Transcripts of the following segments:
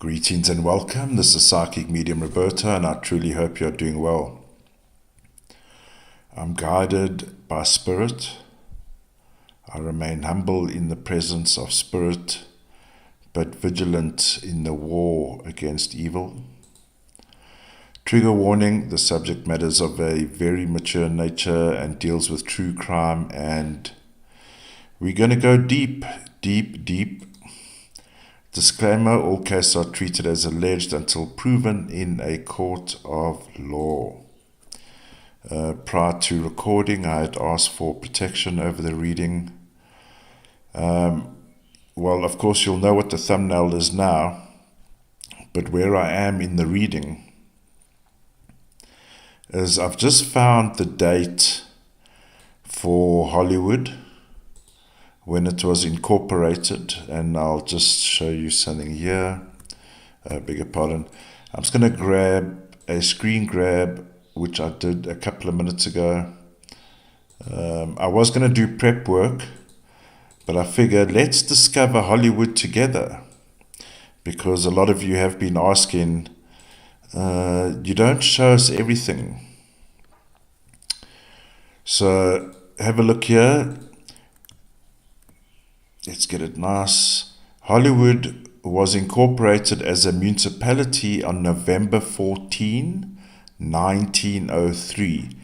Greetings and welcome. This is PsychicMediumRoberto, and I truly hope you're doing well. I'm guided by Spirit. I remain humble in the presence of Spirit, but vigilant in the war against evil. Trigger warning: the subject matter is of a very mature nature and deals with true crime, and we're going to go deep. Disclaimer: all cases are treated as alleged until proven in a court of law. Prior to recording, I had asked for protection over the reading. Well, of course, you'll know what the thumbnail is now, but where I am in the reading is I've just found the date for Hollywood when it was incorporated, and I'll just show you something here. Beg your pardon. I'm just going to grab a screen grab, which I did a couple of minutes ago. I was going to do prep work, but I figured let's discover Hollywood together, because a lot of you have been asking, you don't show us everything. So have a look here. Let's get it nice. Hollywood was incorporated as a municipality on November 14, 1903.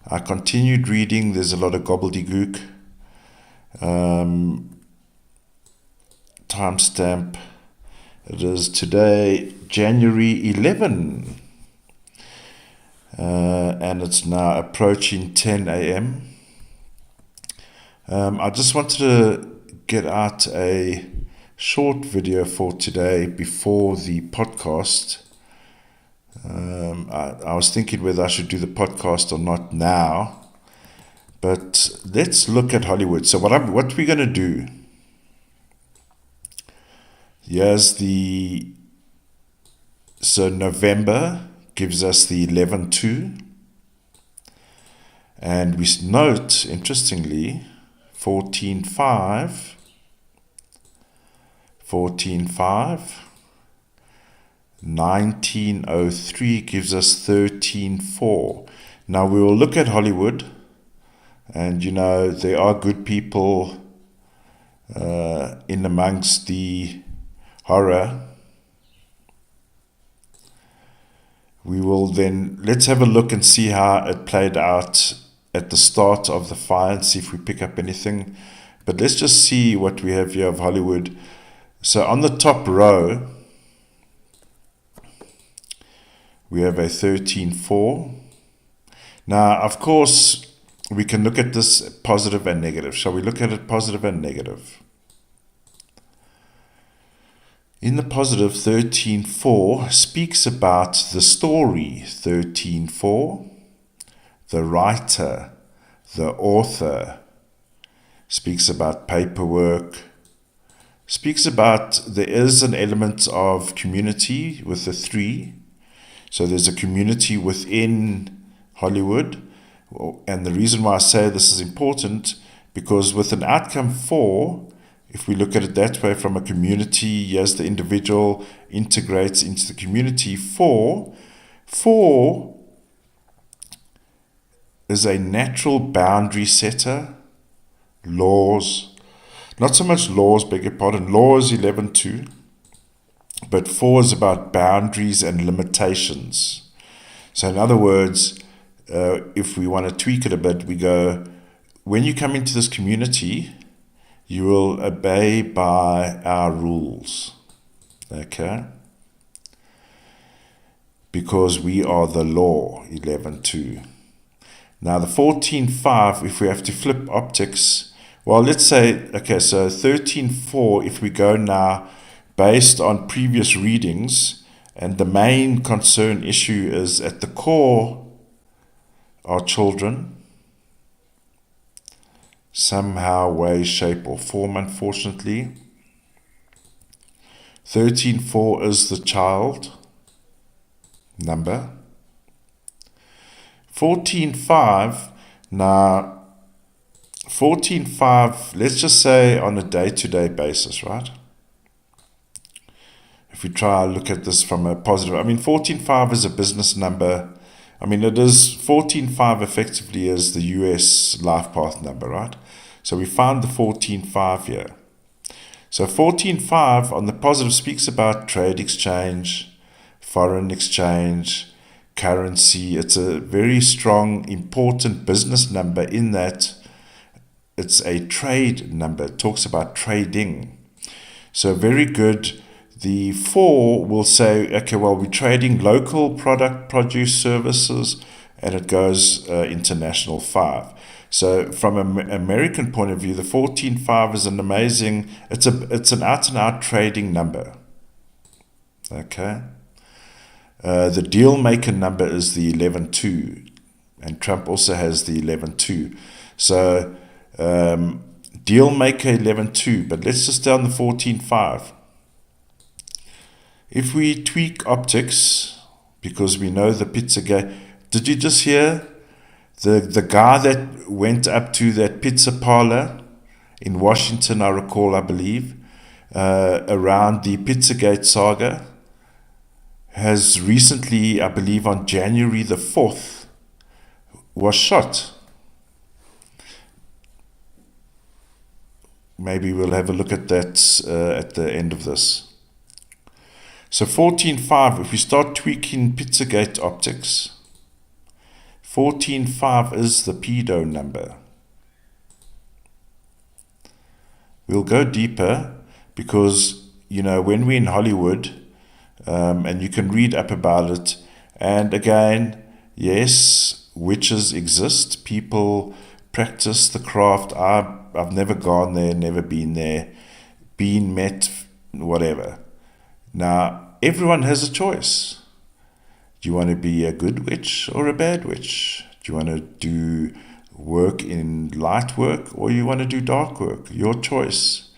I continued reading. There's a lot of gobbledygook. Timestamp. It is today, January 11. And it's now approaching 10 a.m. I just wanted to get out a short video for today before the podcast. I was thinking whether I should do the podcast or not now, but let's look at Hollywood. So what we're going to do, so November gives us the 11-2, and we note, interestingly, 14-5, 1903 gives us 13-4. Now we will look at Hollywood, and there are good people in amongst the horror. We will then, let's have a look and see how it played out at the start of the fire and see if we pick up anything. But let's just see what we have here of Hollywood. So on the top row, we have a 13-4. Now, of course, we can look at this positive and negative. Shall we look at it positive and negative? In the positive, 13-4 speaks about the story. 13-4, the writer, the author, speaks about paperwork, speaks about there is an element of community with the 3. So there's a community within Hollywood. And the reason why I say this is important, because with an outcome 4, if we look at it that way, from a community, as the individual integrates into the community, 4 is a natural boundary setter. Laws, not so much laws, beg your pardon, law is 11-2, but 4 is about boundaries and limitations. So in other words, if we want to tweak it a bit, we go, when you come into this community, you will obey by our rules, okay? Because we are the law, 11-2. Now the 14-5, if we have to flip optics, well, let's say, okay, so 13-4, if we go now based on previous readings, and the main concern issue is at the core are children, somehow, way, shape, or form, unfortunately. 13-4 is the child number. 14-5, now 14-5, let's just say on a day-to-day basis, right? if we try to look at this from a positive, I mean, 14.5 is a business number. I mean, it is 14.5 effectively is the US life path number, right? So we found the 14.5 here. So 14.5 on the positive speaks about trade exchange, foreign exchange, currency. It's a very strong, important business number in that it's a trade number. It talks about trading. So very good. The 4 will say, okay, well, we're trading local product, produce, services, and it goes international 5. So from an American point of view, the 14.5 is an amazing, it's an out-and-out trading number. Okay. The deal maker number is the 11.2, and Trump also has the 11.2. So deal maker 11.2, but let's just stay on the 14.5. If we tweak optics, because we know the Pizzagate, did you just hear the guy that went up to that pizza parlor in Washington, I recall, I believe, around the Pizzagate saga, has recently, I believe on January the 4th, was shot. Maybe we'll have a look at that at the end of this. So 14.5, if we start tweaking Pizzagate optics, 14.5 is the pedo number. We'll go deeper because, you know, when we're in Hollywood, and you can read up about it, and again, yes, witches exist. People practice the craft. I've never gone there, never been there, been met, whatever. Now, everyone has a choice. Do you want to be a good witch or a bad witch? Do you want to do work in light work or you want to do dark work? Your choice.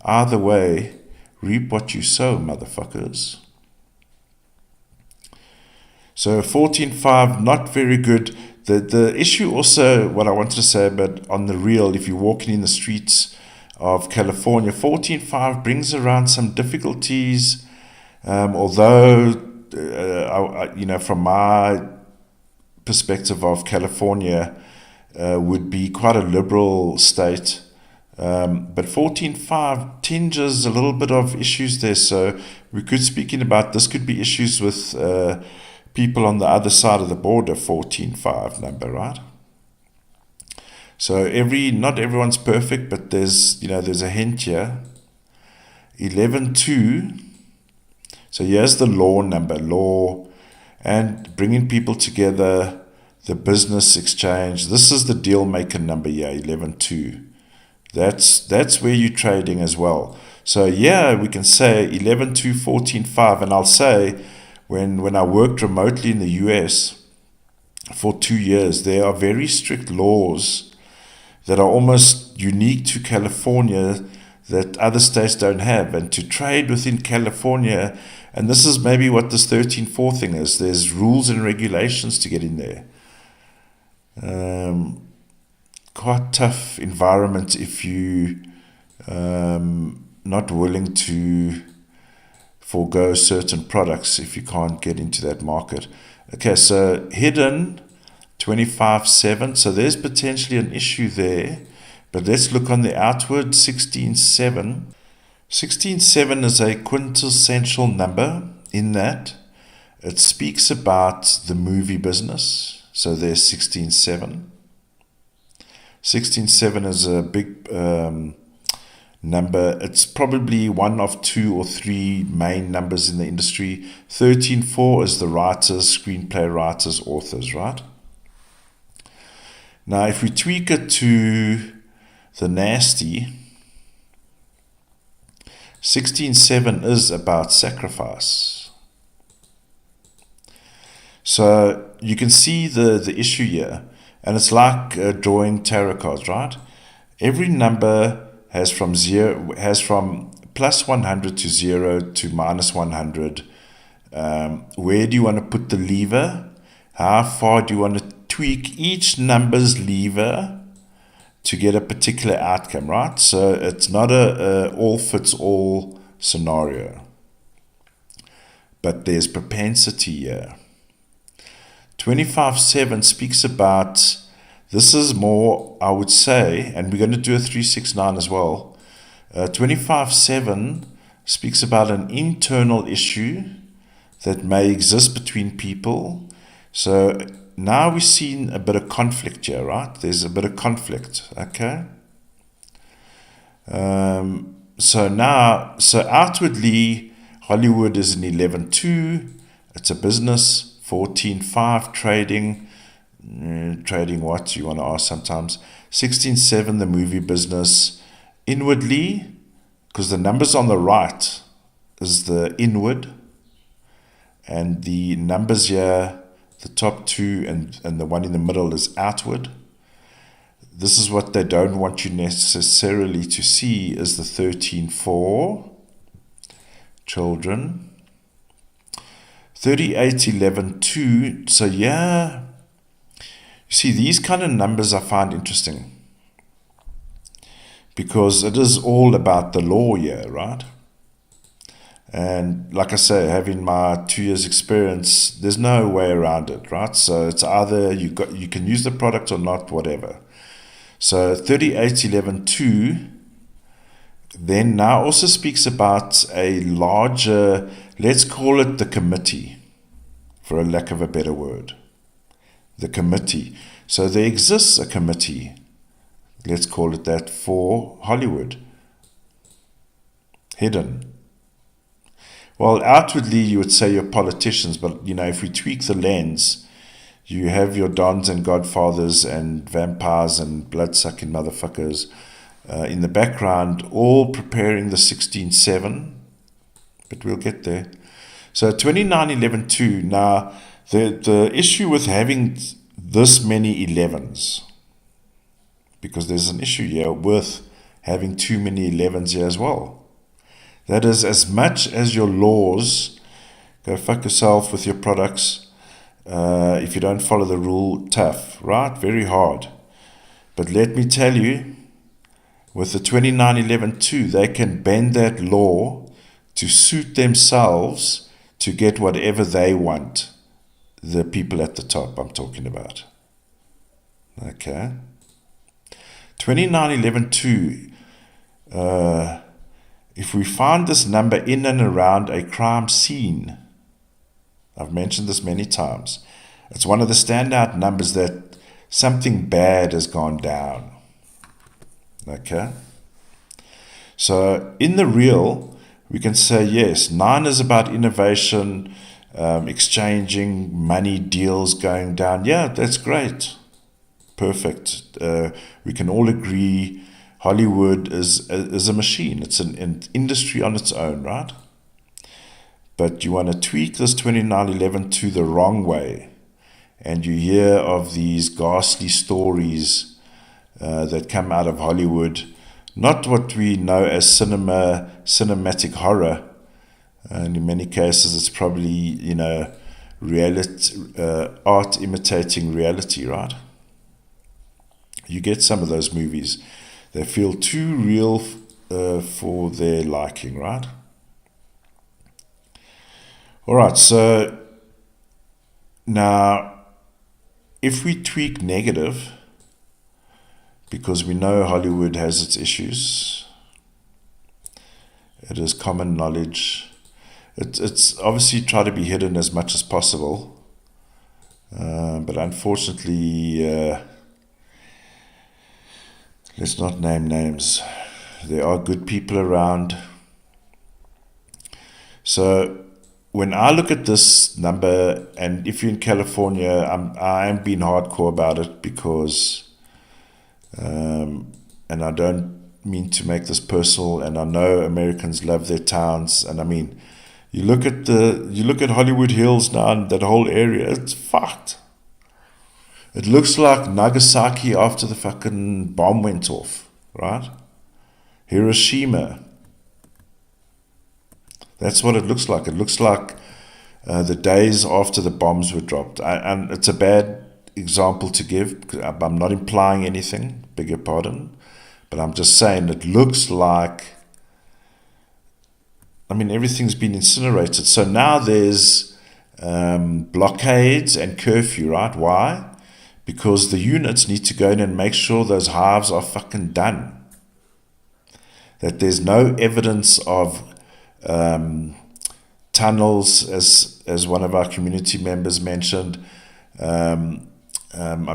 Either way, reap what you sow, motherfuckers. So 14.5, not very good. The issue also, what I wanted to say, but on the real, if you're walking in the streets of California, 14.5 brings around some difficulties. Although, you know, from my perspective of California, would be quite a liberal state. But 14.5 tinges a little bit of issues there. So we could, speaking about this, could be issues with people on the other side of the border, 14.5 number, right? So not everyone's perfect, but there's a hint here. 11.2. So here's the law number, law, and bringing people together, the business exchange. This is the deal maker number here, 11.2. That's where you're trading as well. So yeah, we can say 11.2, 14.5, and I'll say when I worked remotely in the US for 2 years, there are very strict laws that are almost unique to California that other states don't have. And to trade within California, and this is maybe what this 13.4 thing is, there's rules and regulations to get in there. Quite tough environment if you not willing to forego certain products if you can't get into that market. Okay, so hidden 25.7, so there's potentially an issue there, but let's look on the outward 16.7. 16.7 is a quintessential number in that it speaks about the movie business. So there's 16.7. 16.7 is a big number. It's probably one of 2 or 3 main numbers in the industry. 13.4 is the writers, screenplay writers, authors, right? Now, if we tweak it to the nasty, 16.7 is about sacrifice. So you can see the issue here, and it's like drawing tarot cards, right? Every number has from plus 100 to 0 to minus 100. Where do you want to put the lever? How far do you want to tweak each number's lever to get a particular outcome, right? So it's not a all fits all scenario. but there's propensity here. 25/7 speaks about, this is more, I would say, and we're going to do a 369 as well. 25/7 speaks about an internal issue that may exist between people. So now we've seen a bit of conflict here, right? There's a bit of conflict, okay? So outwardly, Hollywood is an 11/2. It's a business. 14/5 trading. Trading what, you want to ask sometimes. 16/7 the movie business. Inwardly, because the numbers on the right is the inward, and the numbers here, the top two and the one in the middle is outward. This is what they don't want you necessarily to see, is the 13/4 children. 38/11/2. So yeah, you see, these kind of numbers I find interesting, because it is all about the law here, right? And like I say, having my 2 years experience, there's no way around it, right? So it's either you can use the product or not, whatever. So 38/11/2 then now also speaks about a larger, let's call it the committee, for a lack of a better word. The committee. So there exists a committee, let's call it that, for Hollywood. Hidden. Well, outwardly you would say you're politicians, but if we tweak the lens, you have your dons and godfathers and vampires and blood-sucking motherfuckers in the background, all preparing the 16/7, but we'll get there. So 29/11/2. Now, the issue with having this many 11s, because there's an issue here with having too many 11s here as well. That is, as much as your laws, go fuck yourself with your products. If you don't follow the rule, tough, right? Very hard. But let me tell you, with the 29/11/2, they can bend that law to suit themselves to get whatever they want. The people at the top I'm talking about. Okay. 29/11/2. If we find this number in and around a crime scene, I've mentioned this many times, it's one of the standout numbers that something bad has gone down. Okay? So in the real, we can say yes, 9 is about innovation, exchanging money, deals going down. Yeah, that's great. Perfect. We can all agree Hollywood is a machine. It's an industry on its own, right? But you want to tweak this 29/11 the wrong way, and you hear of these ghastly stories that come out of Hollywood, not what we know as cinematic horror, and in many cases it's probably, reality, art imitating reality, right? You get some of those movies. They feel too real for their liking, right? All right, so now if we tweak negative, because we know Hollywood has its issues, it is common knowledge. It's obviously try to be hidden as much as possible, but unfortunately, let's not name names. There are good people around. So when I look at this number, and if you're in California, I am being hardcore about it, because, and I don't mean to make this personal, and I know Americans love their towns, and I mean, you look at Hollywood Hills now, and that whole area, it's fucked. It looks like Nagasaki after the fucking bomb went off, right? Hiroshima. That's what it looks like. It looks like the days after the bombs were dropped. And it's a bad example to give. I'm not implying anything, beg your pardon. But I'm just saying it looks like I mean, everything's been incinerated. So now there's blockades and curfew, right? Why? Because the units need to go in and make sure those hives are fucking done. That there's no evidence of tunnels, as one of our community members mentioned. I'm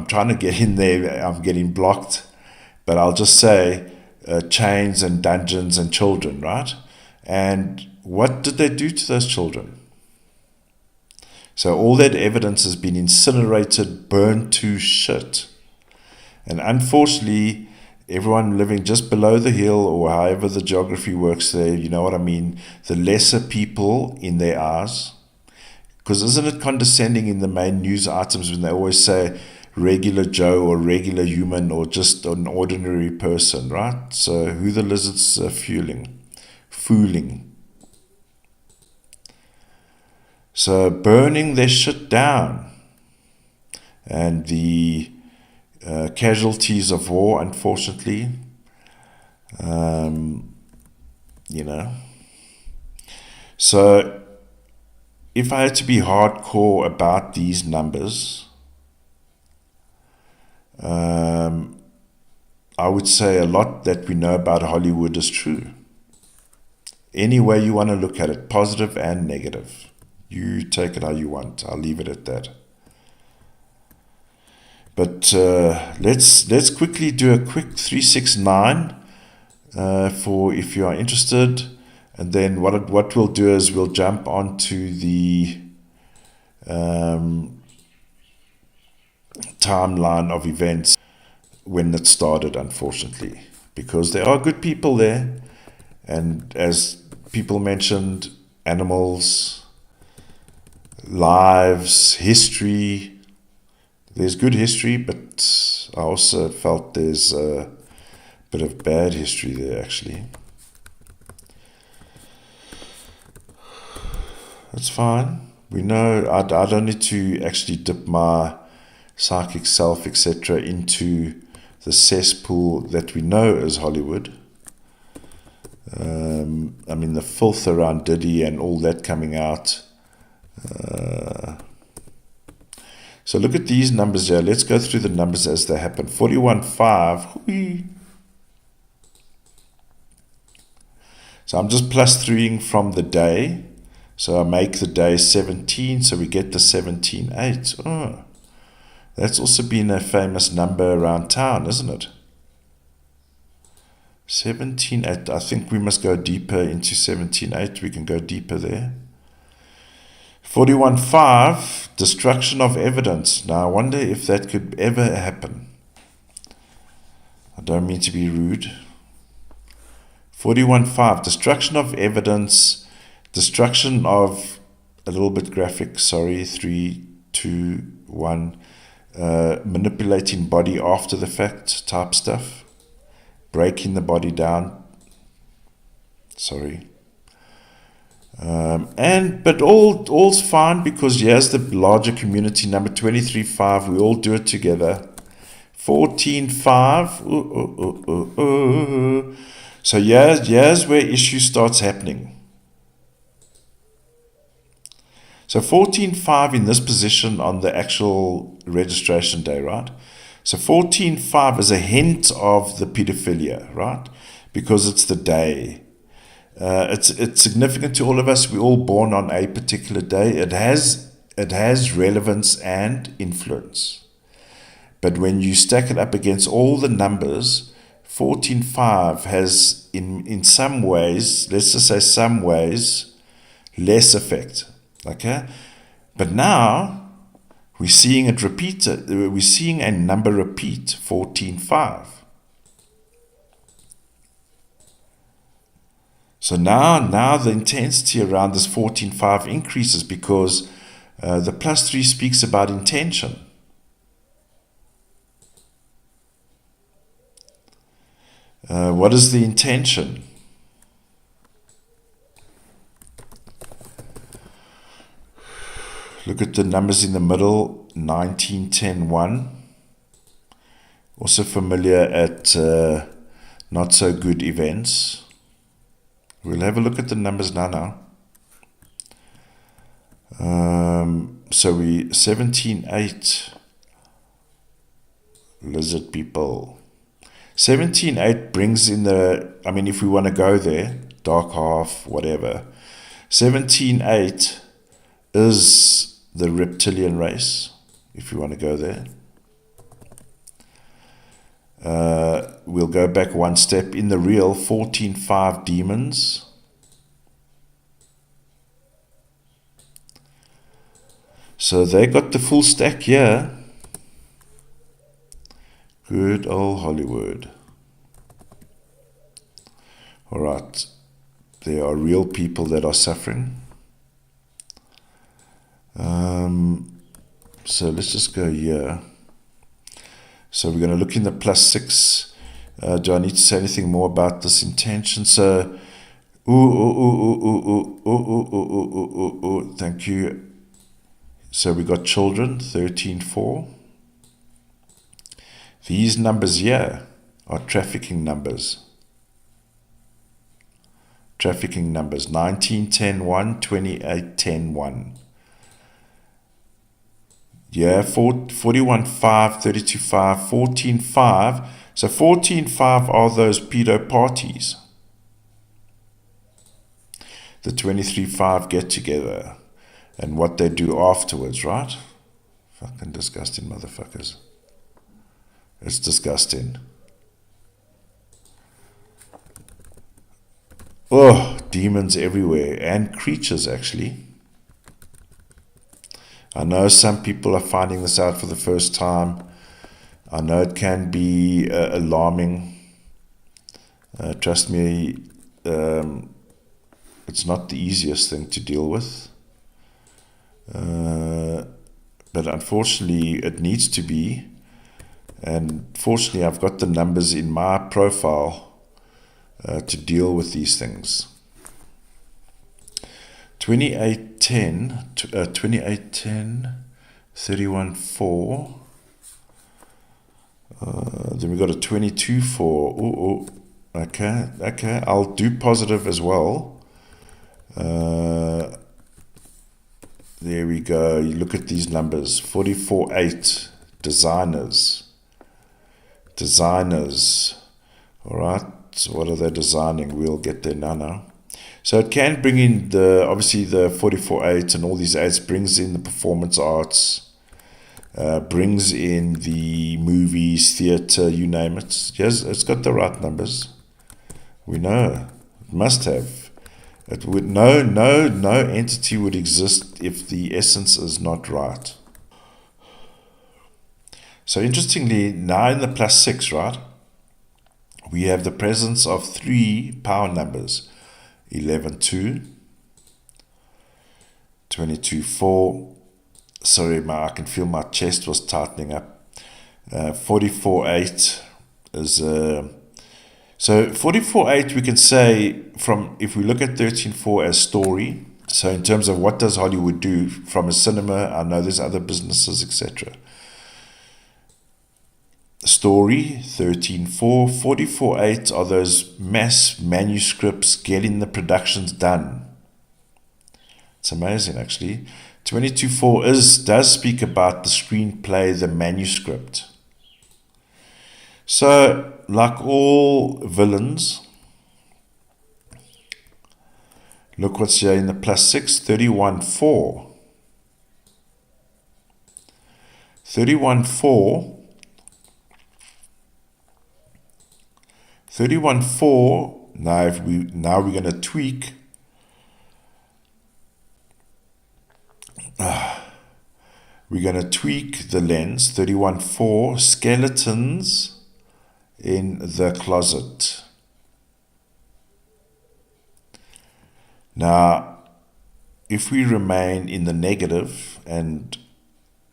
trying to get in there. I'm getting blocked. But I'll just say chains and dungeons and children, right? And what did they do to those children? So all that evidence has been incinerated, burned to shit. And unfortunately, everyone living just below the hill, or however the geography works there, you know what I mean, the lesser people in their eyes. Because isn't it condescending in the main news items when they always say regular Joe or regular human or just an ordinary person, right? So who the lizards are fooling. So burning their shit down. And the casualties of war, unfortunately, you know. So if I had to be hardcore about these numbers, I would say a lot that we know about Hollywood is true. Any way you want to look at it, positive and negative. You take it how you want. I'll leave it at that. But let's quickly do a quick 369 for if you are interested. And then what we'll do is we'll jump onto the timeline of events when it started, unfortunately, because there are good people there, and as people mentioned, animals, lives, history. There's good history, but I also felt there's a bit of bad history there, actually. That's fine. We know I don't need to actually dip my psychic self, etc., into the cesspool that we know as Hollywood. I mean, the filth around Diddy and all that coming out. So look at these numbers here. Let's go through the numbers as they happen. 41.5. So I'm just plus 3ing from the day. So I make the day 17. So we get the 17.8. Oh, that's also been a famous number around town, isn't it? 17.8. I think we must go deeper into 17.8. We can go deeper there. 41.5, destruction of evidence. Now, I wonder if that could ever happen. I don't mean to be rude. 41.5, destruction of evidence, destruction of, a little bit graphic, sorry, 3, 2, 1, manipulating body after the fact type stuff, breaking the body down, sorry. But all's fine, because here's the larger community number 23.5. We all do it together. 14.5. So here's where issue starts happening. So 14.5 in this position on the actual registration day, right? So 14.5 is a hint of the pedophilia, right? Because it's the day. It's significant to all of us. We're all born on a particular day. It has relevance and influence. But when you stack it up against all the numbers, 14.5 has in some ways, let's just say some ways, less effect. Okay? But now we're seeing it repeated. We're seeing a number repeat, 14.5. So now the intensity around this 14.5 increases, because the +3 speaks about intention. What is the intention? Look at the numbers in the middle, 19.10.1. Also familiar at not so good events. We'll have a look at the numbers now. So we 17.8 lizard people. 17.8 brings in the, I mean, if we want to go there, dark half, whatever. 17.8 is the reptilian race, if you want to go there. We'll go back one step. In the real, 14.5 demons. So they got the full stack here. Good old Hollywood. All right. There are real people that are suffering. So let's just go here. So we're going to look in the +6. Do I need to say anything more about this intention? So, thank you. So we got children, 13.4. These numbers here are trafficking numbers. Trafficking numbers, 19.10.1, 28.10.1. Yeah, 41.5, 32.5, 14.5. So 14.5 are those pedo parties. The 23.5 get together and what they do afterwards, right? Fucking disgusting motherfuckers. It's disgusting. Oh, demons everywhere and creatures actually. I know some people are finding this out for the first time. I know it can be alarming. Trust me, it's not the easiest thing to deal with. But unfortunately, it needs to be. And fortunately, I've got the numbers in my profile to deal with these things. 28.10, 31.4. Then we got a 22.4. Okay. I'll do positive as well. There we go. You look at these numbers. 44.8. Designers. All right. So what are they designing? We'll get there now. So it can bring in obviously the 44.8 and all these 8s brings in the performance arts, brings in the movies, theatre, you name it. Yes, it's got the right numbers. We know. It must have. It would no entity would exist if the essence is not right. So interestingly, now in the +6, right, we have the presence of 3 power numbers. 11.2, 22.4. Sorry, I can feel my chest was tightening up. 44.8 is so 44.8 we can say from, if we look at 13.4 as story. So in terms of what does Hollywood do from a cinema, I know there's other businesses, etc. Story, 13.4, 44.8 are those mass manuscripts getting the productions done. It's amazing, actually. 22.4 does speak about the screenplay, the manuscript. So, like all villains, look what's here in the +6, 31.4. 31.4. 31.4, now we're going to tweak. We're going to tweak the lens. 31.4, skeletons in the closet. Now, if we remain in the negative and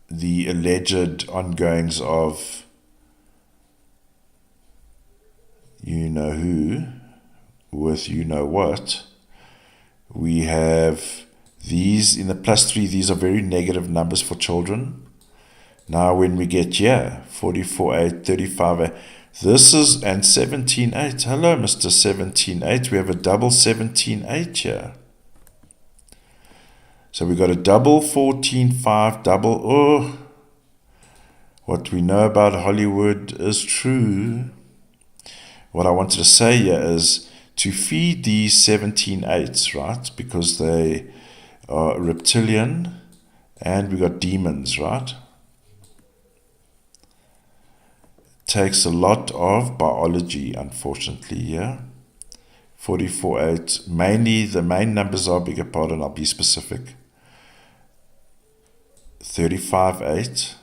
the alleged ongoings of you know who with you know what, we have these in the +3. These are very negative numbers for children. Now when we get here, 44.8, 35.8, This is, and 17.8. Hello, Mr. 17.8. We have a double 17.8 here. So we got a double 14.5, double, oh, what we know about Hollywood is true. What I wanted to say here is to feed these 17.8s, right? Because they are reptilian and we got demons, right? Takes a lot of biology, unfortunately, here. 44.8. Mainly, the main numbers are, beg your pardon, I'll be specific. 35.8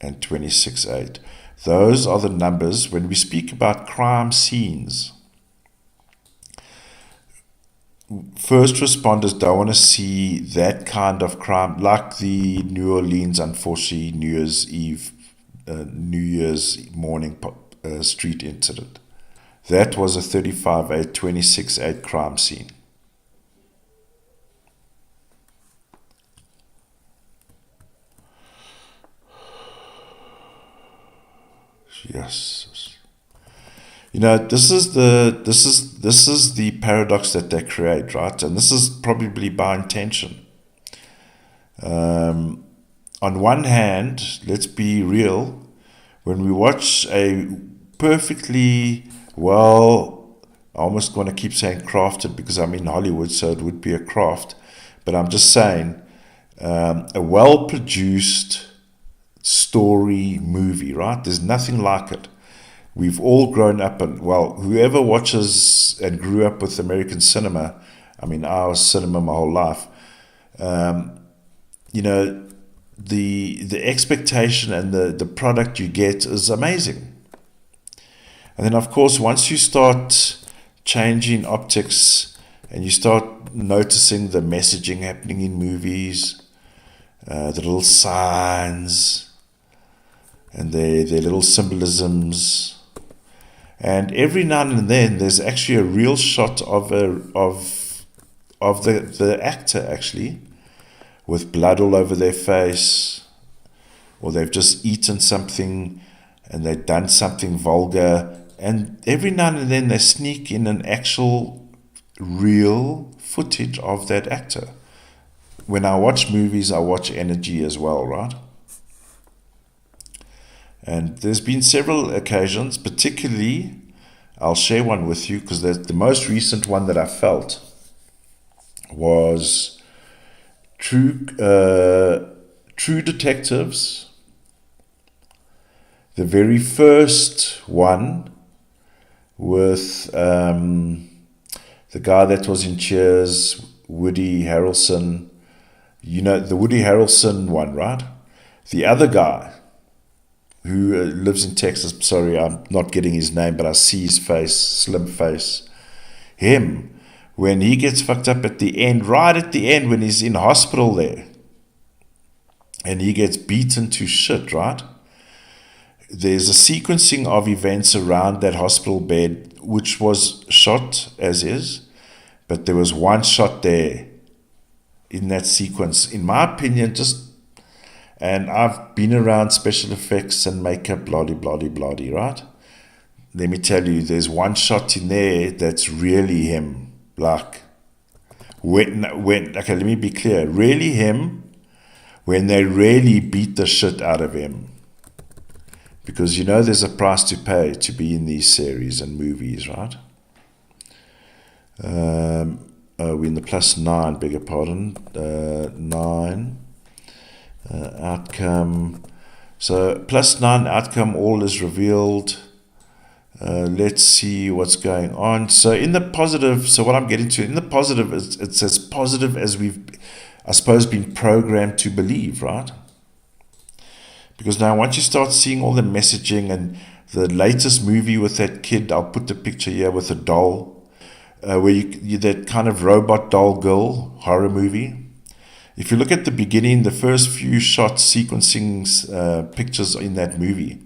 and 26.8. Those are the numbers when we speak about crime scenes. First responders don't want to see that kind of crime, like the New Orleans, unfortunately, New Year's morning street incident. That was a 35.8, 26.8 crime scene. Yes. You know, this is the paradox that they create, right? And this is probably by intention. On one hand, let's be real, when we watch a perfectly well, I almost want to keep saying crafted because I'm in Hollywood, so it would be a craft, but I'm just saying a well-produced story movie, right? There's nothing like it. We've all grown up, and well, whoever watches and grew up with American cinema, I mean, I was cinema my whole life, you know, the expectation and the product you get is amazing. And then, of course, once you start changing optics and you start noticing the messaging happening in movies, the little signs and their little symbolisms, and every now and then there's actually a real shot of the actor actually with blood all over their face, or they've just eaten something and they've done something vulgar, and every now and then they sneak in an actual real footage of that actor. When I watch movies, I watch energy as well, right? And there's been several occasions, particularly, I'll share one with you because the most recent one that I felt was True Detectives. The very first one with the guy that was in Cheers, Woody Harrelson. You know, the Woody Harrelson one, right? The other guy who lives in Texas, sorry, I'm not getting his name, but I see his face, slim face. Him, when he gets fucked up at the end, right at the end when he's in hospital there, and he gets beaten to shit, right? There's a sequencing of events around that hospital bed, which was shot as is, but there was one shot there in that sequence, in my opinion, and I've been around special effects and makeup, bloody, right? Let me tell you, there's one shot in there that's really him. Like, okay, let me be clear. Really him when they really beat the shit out of him. Because you know there's a price to pay to be in these series and movies, right? We're in the +9, beg your pardon. 9. Outcome. So +9 outcome, all is revealed. Let's see what's going on. So in the positive, so what I'm getting to, in the positive, it's as positive as we've, I suppose, been programmed to believe, right? Because now once you start seeing all the messaging and the latest movie with that kid, I'll put the picture here with a doll, where you that kind of robot doll girl horror movie. If you look at the beginning, the first few shots sequencing pictures in that movie,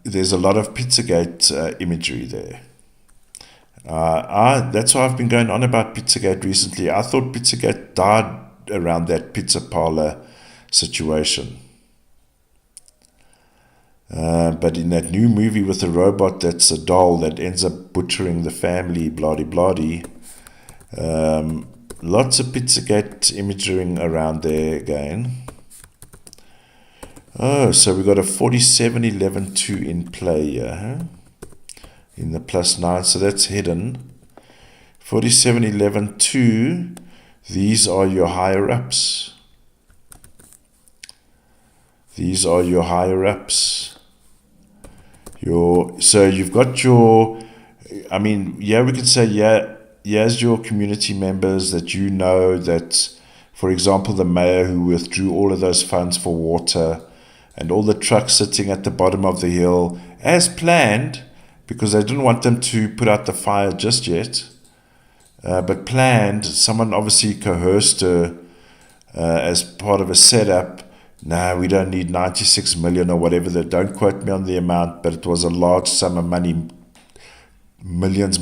there's a lot of Pizzagate imagery there. That's why I've been going on about Pizzagate recently. I thought Pizzagate died around that pizza parlor situation. But in that new movie with the robot that's a doll that ends up butchering the family, bloody. Lots of Pizzagate imaging around there again. Oh, so we got a 4711-2 in play here, huh? In the +9, so that's hidden. 4711-2, these are your higher-ups. These are your higher-ups. So you've got your, I mean, yeah, we could say, yeah, here's your community members that you know that, for example, the mayor who withdrew all of those funds for water and all the trucks sitting at the bottom of the hill as planned, because they didn't want them to put out the fire just yet, but planned. Someone obviously coerced her as part of a setup. No, we don't need 96 million or whatever. Don't quote me on the amount, but it was a large sum of money. Millions.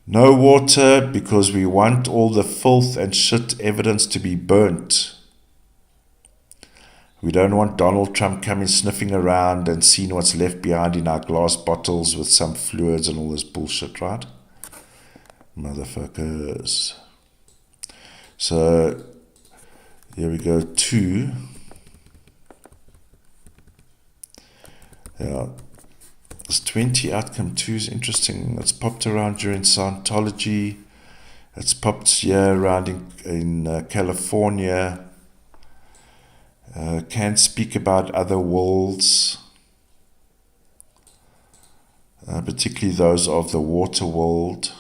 No water because we want all the filth and shit evidence to be burnt. We don't want Donald Trump coming sniffing around and seeing what's left behind in our glass bottles with some fluids and all this bullshit, right? Motherfuckers. So, here we go, 2. Yeah. This 20 outcome 2 is interesting. It's popped around during Scientology. It's popped here around in California. Can speak about other worlds, particularly those of the water world.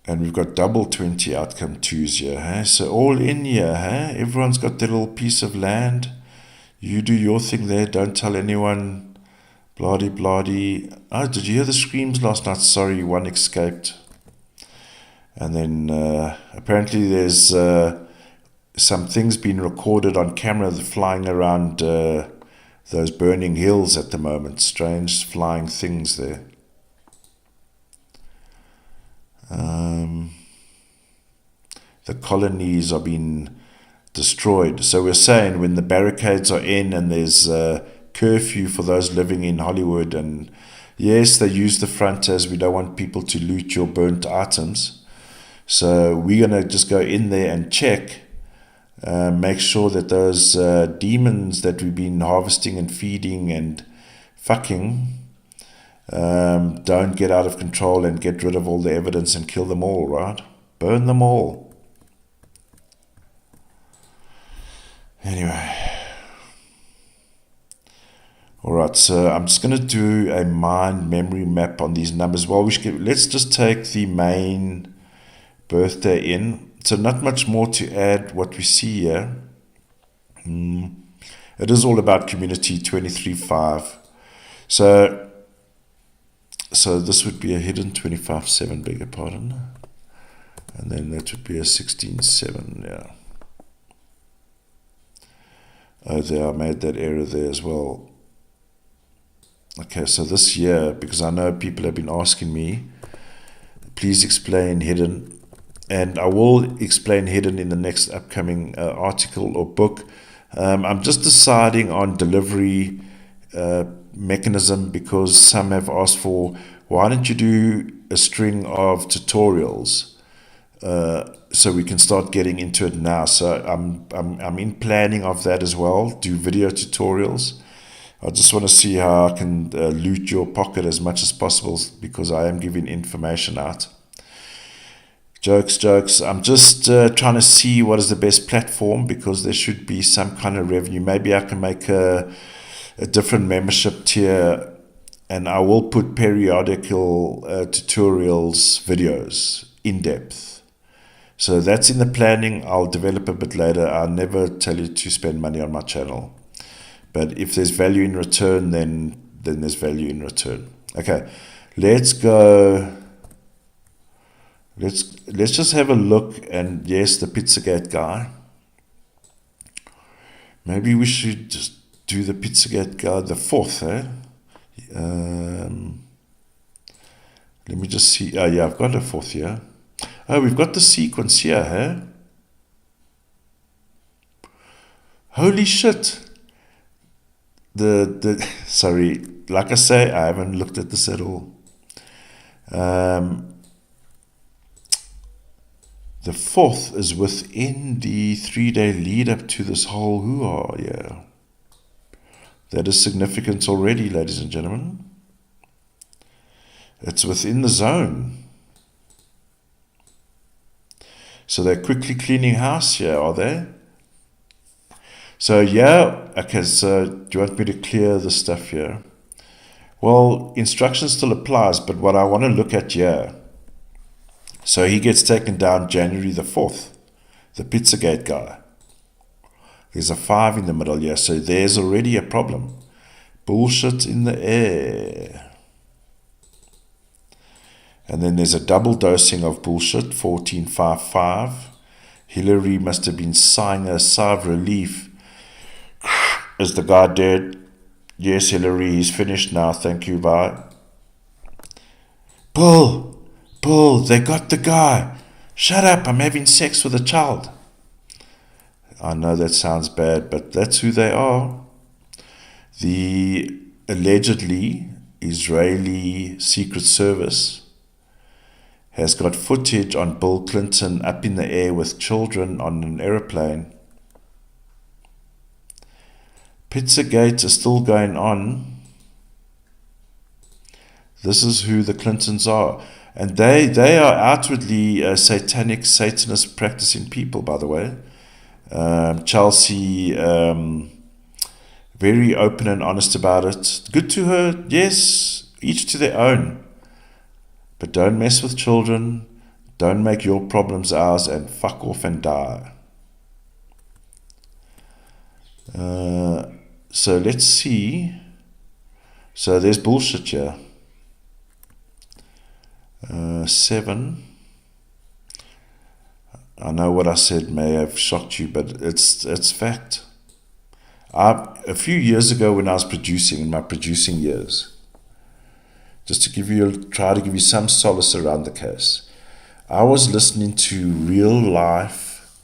And we've got double 20 outcome 2s here. Huh? So all in here. Huh? Everyone's got their little piece of land. You do your thing there. Don't tell anyone. Bloody. Oh, did you hear the screams last night? Sorry, one escaped. And then apparently there's some things being recorded on camera flying around those burning hills at the moment. Strange flying things there. The colonies are being destroyed. So we're saying when the barricades are in and there's curfew for those living in Hollywood, and yes, they use the front as we don't want people to loot your burnt items. So we're going to just go in there and check, make sure that those demons that we've been harvesting and feeding and fucking don't get out of control and get rid of all the evidence and kill them all, right? Burn them all. Anyway. Alright, so I'm just going to do a mind memory map on these numbers. Well, let's just take the main birthday in. So not much more to add what we see here. It is all about community 23.5. So this would be a hidden 25.7, beg your pardon. And then that would be a 16.7, yeah. Oh, there, I made that error there as well. Okay, so this year, because I know people have been asking me, please explain hidden. And I will explain hidden in the next upcoming article or book. I'm just deciding on delivery mechanism, because some have asked for, why don't you do a string of tutorials so we can start getting into it now. So I'm in planning of that as well, do video tutorials. I just want to see how I can loot your pocket as much as possible, because I am giving information out. Jokes. I'm just trying to see what is the best platform, because there should be some kind of revenue. Maybe I can make a different membership tier, and I will put periodical tutorials, videos, in depth. So that's in the planning. I'll develop a bit later. I'll never tell you to spend money on my channel. But if there's value in return, then there's value in return. Okay, let's go. Let's just have a look. And yes, the Pizzagate guy. Maybe we should just do the Pizzagate guy, the 4th, eh? Let me just see. Oh, yeah, I've got a 4th here. Oh, we've got the sequence here, eh? Holy shit. Sorry, like I say, I haven't looked at this at all. The 4th is within the 3-day lead up to this whole hoo-ha, yeah. That is significant already, ladies and gentlemen. It's within the zone. So they're quickly cleaning house here, are they? So yeah, okay, so do you want me to clear the stuff here? Well, instruction still applies, but what I want to look at here, so he gets taken down January the 4th, the Pizzagate guy. There's a 5 in the middle here, so there's already a problem. Bullshit in the air. And then there's a double dosing of bullshit, 1455. Hillary must have been sighing a sigh of relief. Is the guy dead? Yes, Hillary, he's finished now, thank you, bye. Bull, they got the guy. Shut up, I'm having sex with a child. I know that sounds bad, but that's who they are. The allegedly Israeli Secret Service has got footage on Bill Clinton up in the air with children on an aeroplane. Pizzagate is still going on. This is who the Clintons are. And they are outwardly satanic, Satanist practicing people, by the way. Chelsea, very open and honest about it. Good to her, yes, each to their own. But don't mess with children, don't make your problems ours, and fuck off and die. So let's see. So there's bullshit here. 7. I know what I said may have shocked you, but it's fact. A few years ago when I was producing, in my producing years, just to try to give you some solace around the case, I was listening to real life,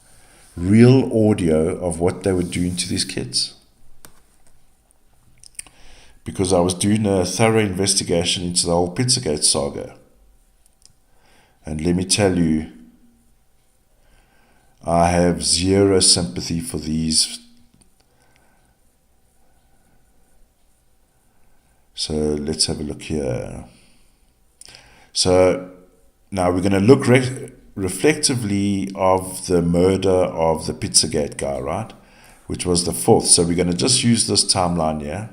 real audio of what they were doing to these kids. Because I was doing a thorough investigation into the whole Pizzagate saga. And let me tell you, I have zero sympathy for these. So let's have a look here. So now we're going to look reflectively of the murder of the Pizzagate guy, right? Which was the 4th. So we're going to just use this timeline here.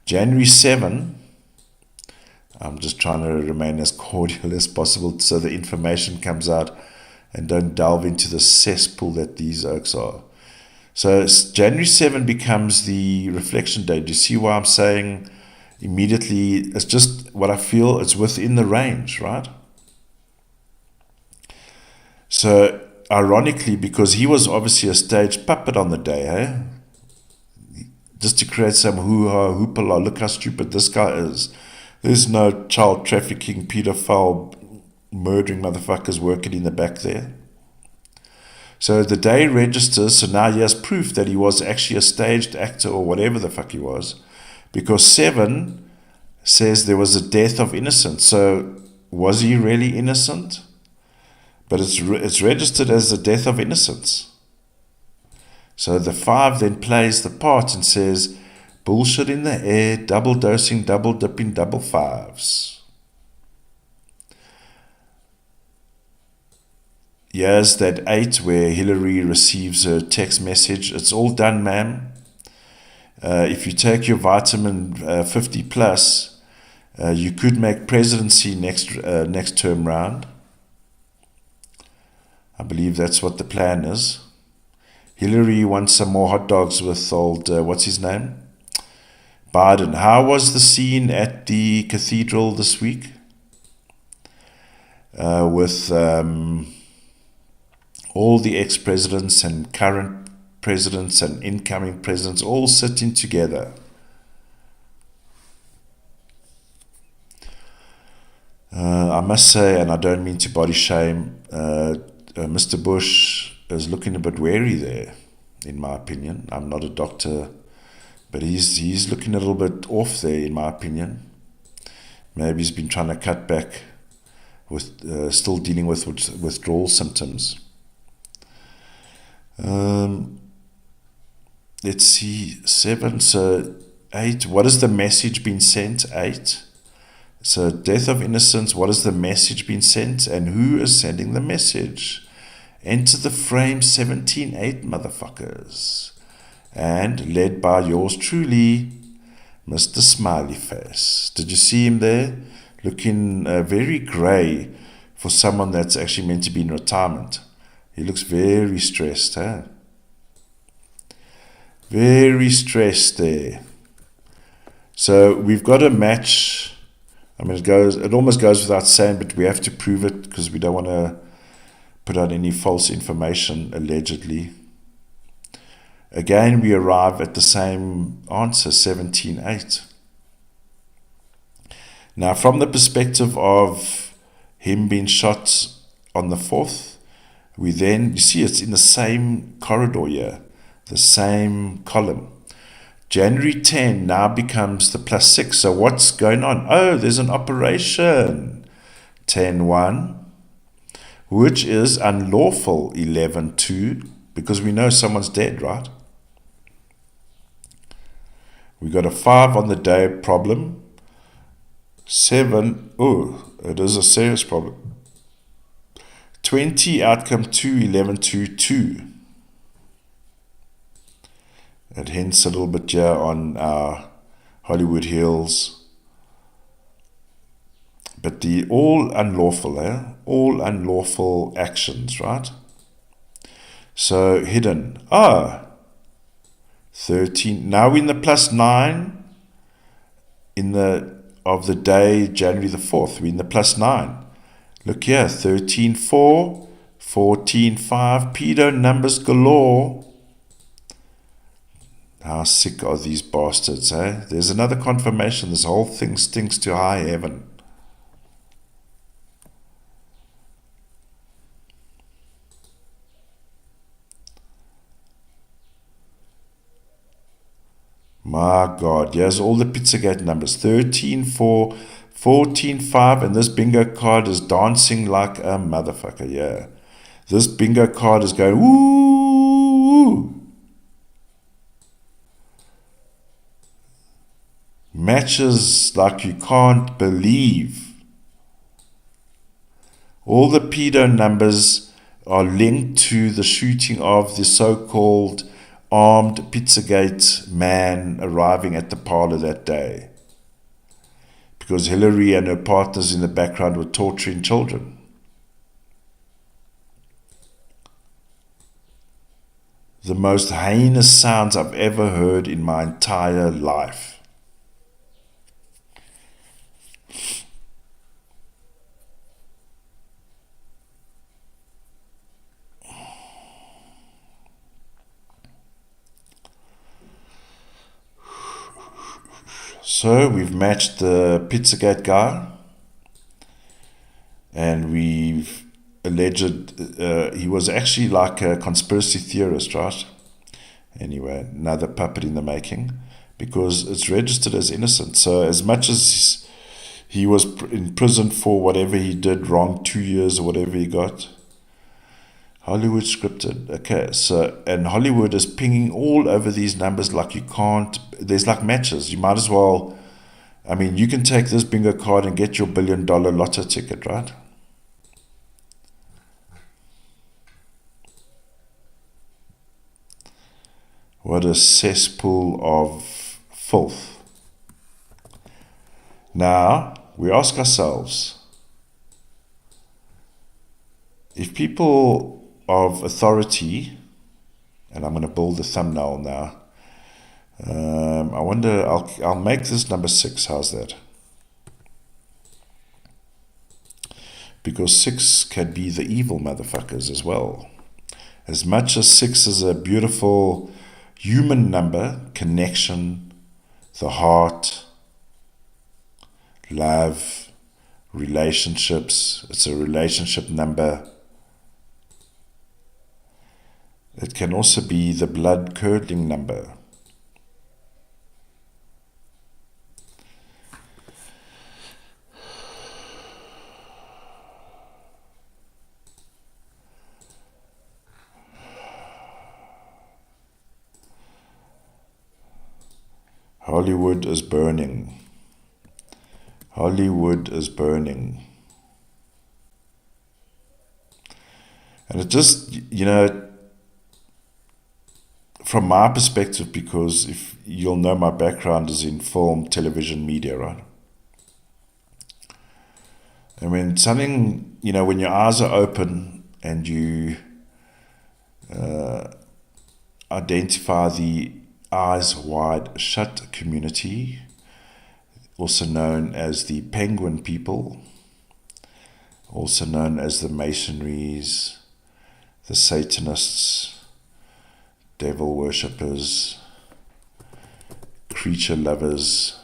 January 7. I'm just trying to remain as cordial as possible so the information comes out and don't delve into the cesspool that these oaks are. So January 7 becomes the reflection date. Do you see why I'm saying immediately? It's just what I feel, it's within the range, right? So ironically, because he was obviously a stage puppet on the day, eh? Just to create some hoo-ha, hoopala, look how stupid this guy is. There's no child trafficking, pedophile, murdering motherfuckers working in the back there. So the day registers, so now he has proof that he was actually a staged actor or whatever the fuck he was. Because 7 says there was a death of innocence. So was he really innocent? But it's registered as a death of innocence. So the 5 then plays the part and says, bullshit in the air, double dosing, double dipping, double 5s. Here's that 8 where Hillary receives her text message. It's all done, ma'am. If you take your vitamin 50 plus, you could make presidency next term round. I believe that's what the plan is. Hillary wants some more hot dogs with old, what's his name? Biden. How was the scene at the cathedral this week? With all the ex-presidents and current presidents and incoming presidents all sitting together. I must say, and I don't mean to body shame, Mr. Bush is looking a bit wary there. in my opinion. I'm not a doctor, but he's looking a little bit off there, in my opinion. Maybe he's been trying to cut back with still dealing with withdrawal symptoms. Let's see, 7, so 8. What has the message been sent? 8. So death of innocence, what has the message been sent, and who is sending the message? Enter the frame, 17-8, motherfuckers. And led by yours truly, Mr. Smiley Face. Did you see him there? Looking very grey for someone that's actually meant to be in retirement. He looks very stressed, huh? Very stressed there. So we've got a match. I mean, it almost goes without saying, but we have to prove it because we don't want to put out any false information, allegedly. Again, we arrive at the same answer, 17-8. Now, from the perspective of him being shot on the 4th, we then, you see, it's in the same corridor here, the same column. January 10 now becomes the +6. So what's going on? Oh, there's an operation. 10-1, which is unlawful. 11-2, because we know someone's dead, right? We got a 5 on the day problem. 7, oh, it is a serious problem. 20, outcome 2, 11-2, 2. And hence a little bit here on our Hollywood Hills. But the all unlawful, all unlawful actions, right? So hidden. 13. Now we're in the +9 of the day, January the 4th. We're in the +9. Look here, 13-4, 14-5, pedo numbers galore. How sick are these bastards, eh? There's another confirmation. This whole thing stinks to high heaven. My God, here's all the Pizzagate numbers. 13-4, 14-5, and this bingo card is dancing like a motherfucker, yeah. This bingo card is going, woo! Matches like you can't believe. All the pedo numbers are linked to the shooting of the so-called armed Pizzagate man arriving at the parlor that day. Because Hillary and her partners in the background were torturing children. The most heinous sounds I've ever heard in my entire life. So we've matched the Pizzagate guy, and we've alleged he was actually like a conspiracy theorist, right? Anyway, another puppet in the making, because it's registered as innocent. So as much as he was in prison for whatever he did wrong, 2 years or whatever he got, Hollywood scripted. Okay, so, and Hollywood is pinging all over these numbers like you can't, there's like matches. You might as well, I mean, you can take this bingo card and get your $1 billion lotto ticket, right? What a cesspool of filth. Now, we ask ourselves, if people of authority, and I'm going to build the thumbnail now, I wonder, I'll make this number 6, how's that? Because 6 can be the evil motherfuckers as well. As much as 6 is a beautiful human number, connection, the heart, love, relationships, it's a relationship number. It can also be the blood curdling number. Hollywood is burning. Hollywood is burning. And it just, from my perspective, because if you'll know my background is in film, television, media, right? And when something, when your eyes are open and you identify the eyes wide shut community, also known as the Penguin people, also known as the Masonries, the Satanists, devil worshippers, creature lovers,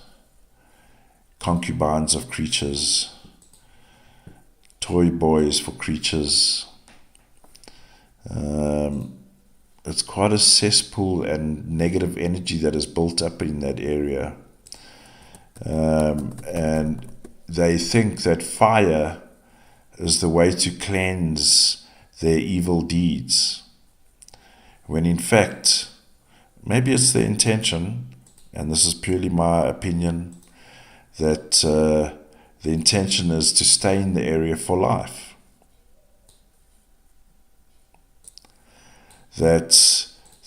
concubines of creatures, toy boys for creatures. It's quite a cesspool and negative energy that is built up in that area. And they think that fire is the way to cleanse their evil deeds. When in fact, maybe it's the intention, and this is purely my opinion, that the intention is to stay in the area for life. That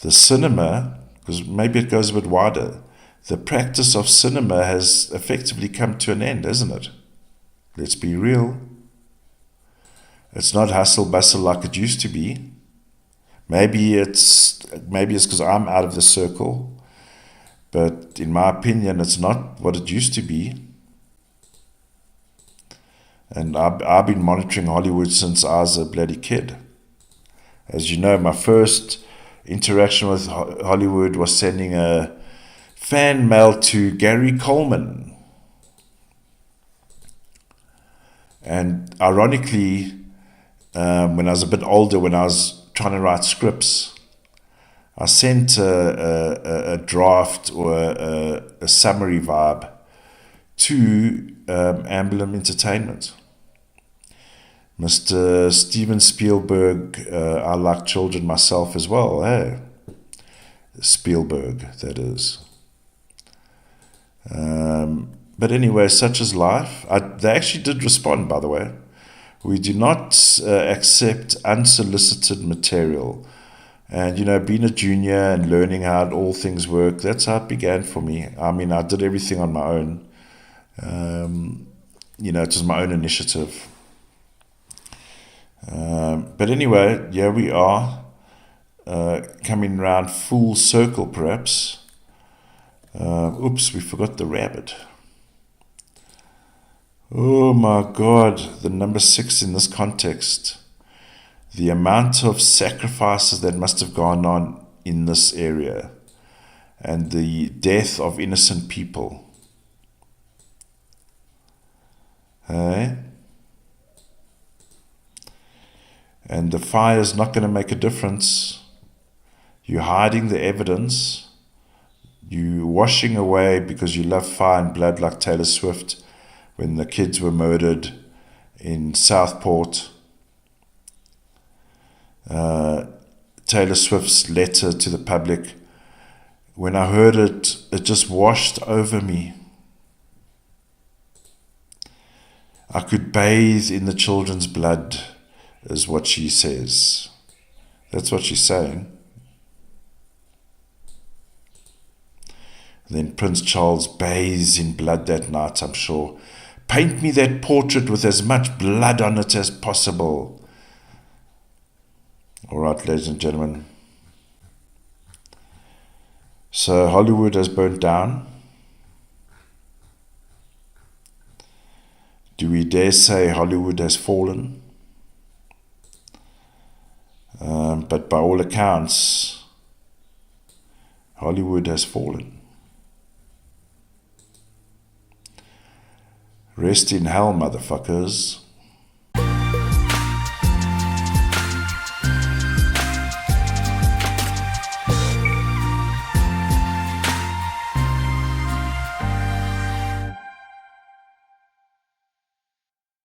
the cinema, because maybe it goes a bit wider, the practice of cinema has effectively come to an end, hasn't it? Let's be real. It's not hustle bustle like it used to be. Maybe it's because I'm out of the circle, but in my opinion, it's not what it used to be. And I've been monitoring Hollywood since I was a bloody kid. As you know, my first interaction with Hollywood was sending a fan mail to Gary Coleman. And ironically, when I was a bit older, when I was trying to write scripts, I sent a draft or a summary vibe to Amblin Entertainment. Mr. Steven Spielberg, I like children myself as well, eh? Spielberg, that is. But anyway, such is life. They actually did respond, by the way. We do not accept unsolicited material. And, being a junior and learning how all things work, that's how it began for me. I mean, I did everything on my own. It was my own initiative. But anyway, here we are, coming round full circle perhaps. Oops, we forgot the rabbit. Oh my God, the number 6 in this context. The amount of sacrifices that must have gone on in this area and the death of innocent people. Hey? And the fire is not going to make a difference. You're hiding the evidence. You're washing away because you love fire and blood like Taylor Swift when the kids were murdered in Southport. Taylor Swift's letter to the public. When I heard it, it just washed over me. I could bathe in the children's blood, is what she says. That's what she's saying. And then Prince Charles bathes in blood that night, I'm sure. Paint me that portrait with as much blood on it as possible. All right, ladies and gentlemen. So Hollywood has burnt down. Do we dare say Hollywood has fallen? But by all accounts, Hollywood has fallen. Rest in hell, motherfuckers.